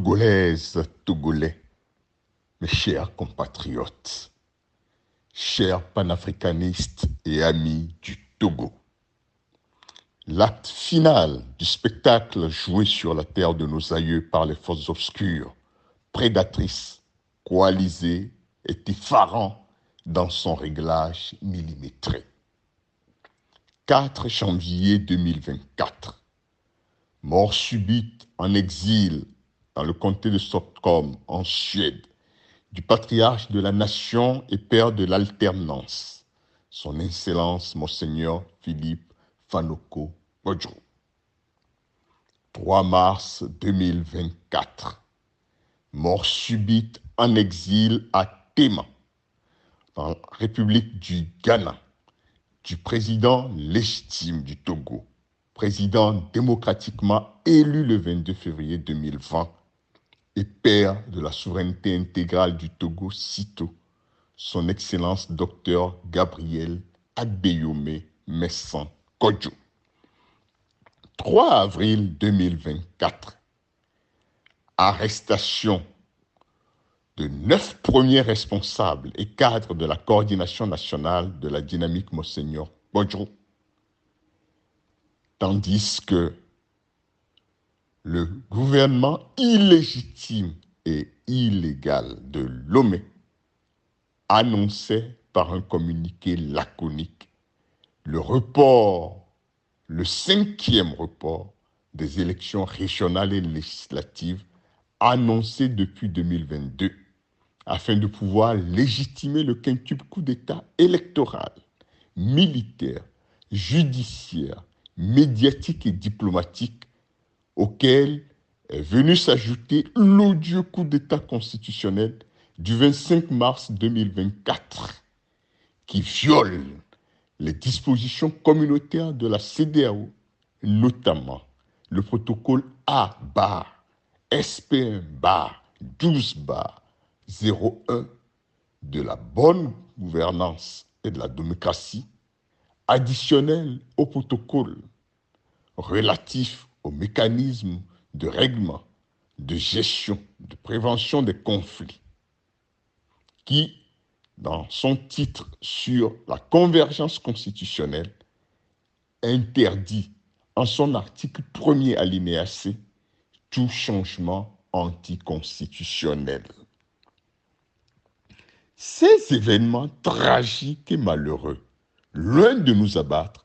Togolaises, Togolais, mes chers compatriotes, chers panafricanistes et amis du Togo. L'acte final du spectacle joué sur la terre de nos aïeux par les forces obscures, prédatrices, coalisées, est effarant dans son réglage millimétré. 4 janvier 2024. Mort subite en exil dans le comté de Stockholm, en Suède, du patriarche de la nation et père de l'alternance, son Excellence Monseigneur Philippe Fanoko Modjou. 3 mars 2024. Mort subite en exil à Tema, dans la République du Ghana, du président légitime du Togo, président démocratiquement élu le 22 février 2020 et père de la souveraineté intégrale du Togo, CITO, son Excellence Dr Gabriel Adeyome Messan Kodjo. 3 avril 2024. Arrestation de 9 premiers responsables et cadres de la coordination nationale de la dynamique Monseigneur Bodjou. Tandis que le gouvernement illégitime et illégal de Lomé annonçait par un communiqué laconique le 5e report des élections régionales et législatives annoncé depuis 2022 afin de pouvoir légitimer le quintuple coup d'État électoral, militaire, judiciaire, médiatique et diplomatique auquel est venu s'ajouter l'odieux coup d'État constitutionnel du 25 mars 2024 qui viole les dispositions communautaires de la CEDEAO, notamment le protocole A-, SP1-12-01 de la bonne gouvernance et de la démocratie, additionnel au protocole relatif aux mécanismes de règlement, de gestion, de prévention des conflits, qui, dans son titre sur la convergence constitutionnelle, interdit en son article 1er alinéa C tout changement anticonstitutionnel. Ces événements tragiques et malheureux, loin de nous abattre,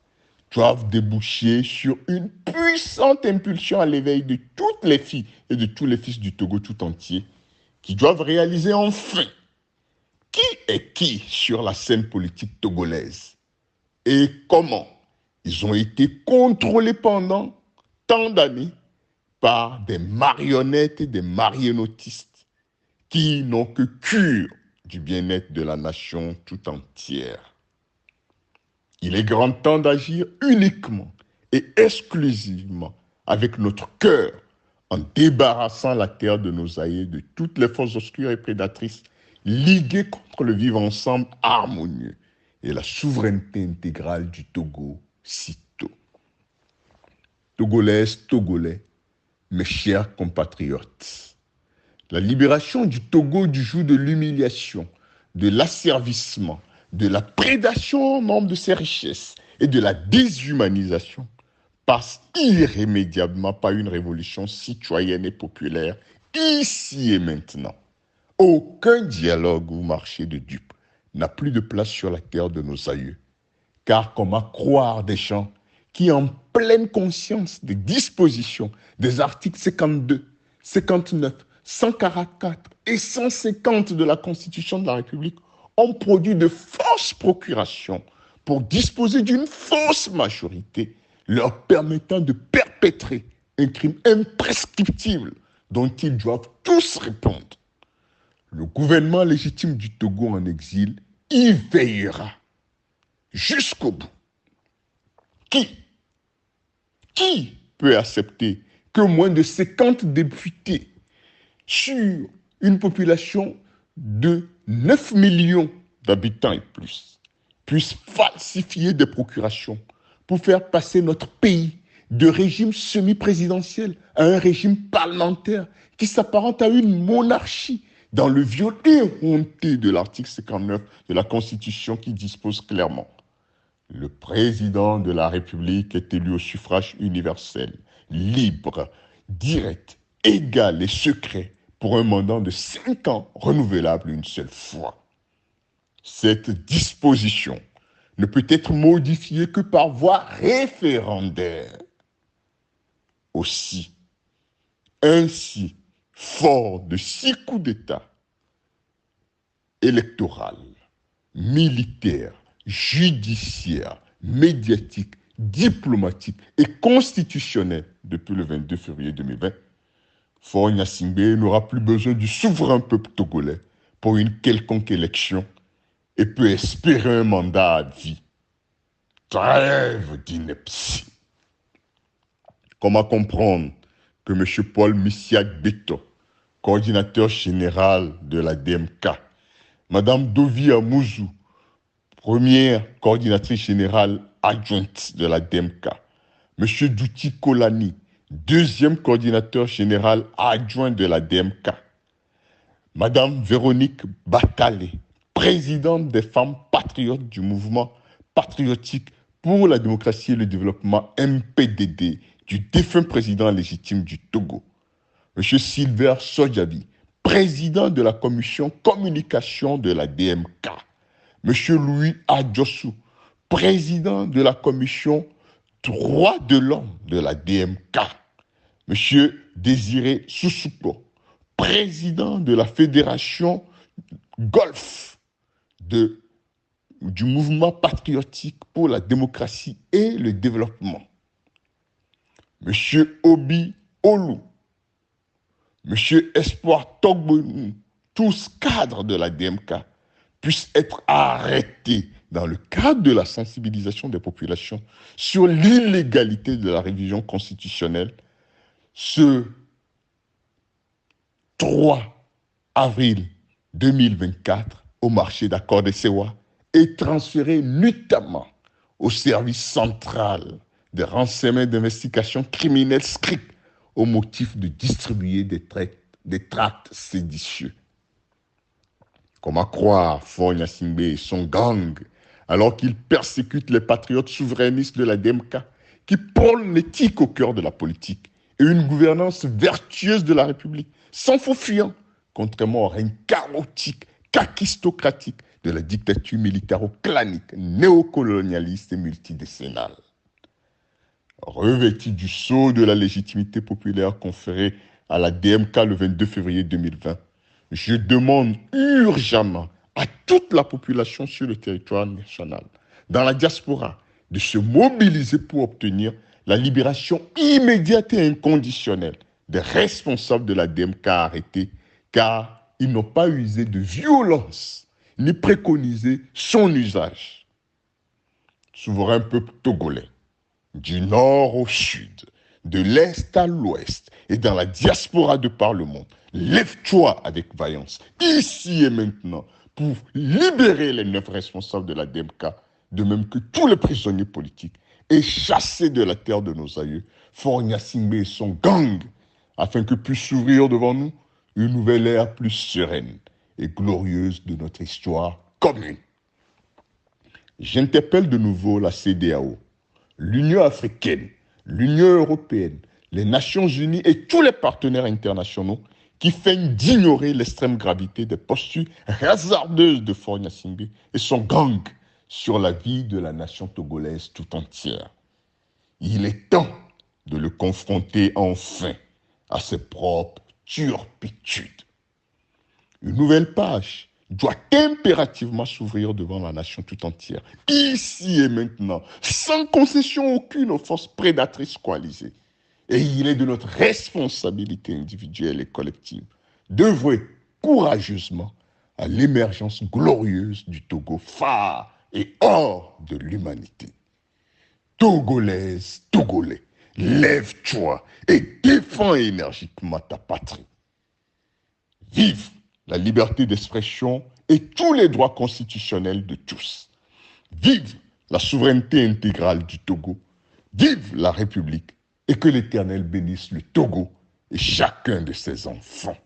doivent déboucher sur une puissante impulsion à l'éveil de toutes les filles et de tous les fils du Togo tout entier, qui doivent réaliser enfin qui est qui sur la scène politique togolaise et comment ils ont été contrôlés pendant tant d'années par des marionnettes et des marionnettistes qui n'ont que cure du bien-être de la nation tout entière. Il est grand temps d'agir uniquement et exclusivement avec notre cœur en débarrassant la terre de nos aïeux de toutes les forces obscures et prédatrices liguées contre le vivre ensemble harmonieux et la souveraineté intégrale du Togo, CITO. Togolaises, Togolais, mes chers compatriotes, la libération du Togo du joug de l'humiliation, de l'asservissement, de la prédation au nombre de ses richesses et de la déshumanisation passe irrémédiablement par une révolution citoyenne et populaire ici et maintenant. Aucun dialogue ou marché de dupes n'a plus de place sur la terre de nos aïeux. Car comment croire des gens qui, en pleine conscience des dispositions des articles 52, 59, 144 et 150 de la Constitution de la République, ont produit de fausses procurations pour disposer d'une fausse majorité leur permettant de perpétrer un crime imprescriptible dont ils doivent tous répondre. Le gouvernement légitime du Togo en exil y veillera jusqu'au bout. Qui peut accepter que moins de 50 députés sur une population de 9 millions d'habitants et plus puissent falsifier des procurations pour faire passer notre pays de régime semi-présidentiel à un régime parlementaire qui s'apparente à une monarchie dans le viol éhonté de l'article 59 de la Constitution qui dispose clairement: le président de la République est élu au suffrage universel, libre, direct, égal et secret pour un mandat de 5 ans renouvelable une seule fois. Cette disposition ne peut être modifiée que par voie référendaire. Ainsi, fort de 6 coups d'État électoral, militaire, judiciaire, médiatique, diplomatique et constitutionnel depuis le 22 février 2020, Faure Gnassingbé n'aura plus besoin du souverain peuple togolais pour une quelconque élection et peut espérer un mandat à vie. Trêve d'ineptie. Comment comprendre que M. Paul Missiak Beto, coordinateur général de la DMK, Mme Dovi Amouzou, première coordinatrice générale adjointe de la DMK, M. Douti Kolani, deuxième coordinateur général adjoint de la DMK, Mme Véronique Bakale, présidente des femmes patriotes du mouvement patriotique pour la démocratie et le développement MPDD du défunt président légitime du Togo, M. Silver Sodjavi, président de la commission communication de la DMK, M. Louis Adjossou, président de la commission droits de l'homme de la DMK, M. Désiré Soussoupo, président de la fédération Golf du mouvement patriotique pour la démocratie et le développement, M. Obi Olou, M. Espoir Togbonu, tous cadres de la DMK, puissent être arrêtés dans le cadre de la sensibilisation des populations sur l'illégalité de la révision constitutionnelle ce 3 avril 2024 au marché d'accord de Sewa et transférés notamment au service central de renseignement d'investigation criminelle SCRIC au motif de distribuer des tracts séditieux. Comment croire Faure Gnassingbé et son gang alors qu'ils persécutent les patriotes souverainistes de la DMK qui prônent l'éthique au cœur de la politique et une gouvernance vertueuse de la République, sans faux fuyant, contrairement au règne chaotique, kakistocratique de la dictature militaro-clanique, néocolonialiste et multidécennale. Revêtu du sceau de la légitimité populaire conférée à la DMK le 22 février 2020, je demande urgemment à toute la population sur le territoire national, dans la diaspora, de se mobiliser pour obtenir la libération immédiate et inconditionnelle des responsables de la DMK arrêtés, car ils n'ont pas usé de violence ni préconisé son usage. Souverain peuple togolais, du nord au sud, de l'est à l'ouest et dans la diaspora de par le monde, lève-toi avec vaillance, ici et maintenant, pour libérer les 9 responsables de la DMK, de même que tous les prisonniers politiques, et chasser de la terre de nos aïeux Faure Gnassingbé et son gang, afin que puisse s'ouvrir devant nous une nouvelle ère plus sereine et glorieuse de notre histoire commune. J'interpelle de nouveau la CEDEAO, l'Union africaine, l'Union européenne, les Nations unies et tous les partenaires internationaux qui feignent d'ignorer l'extrême gravité des postures hasardeuses de Faure Gnassingbé et son gang sur la vie de la nation togolaise tout entière. Il est temps de le confronter enfin à ses propres turpitudes. Une nouvelle page doit impérativement s'ouvrir devant la nation tout entière, ici et maintenant, sans concession aucune aux forces prédatrices coalisées. Et il est de notre responsabilité individuelle et collective d'œuvrer courageusement à l'émergence glorieuse du Togo phare et hors de l'humanité. Togolaise, Togolais, lève-toi et défends énergiquement ta patrie. Vive la liberté d'expression et tous les droits constitutionnels de tous. Vive la souveraineté intégrale du Togo. Vive la République et que l'Éternel bénisse le Togo et chacun de ses enfants.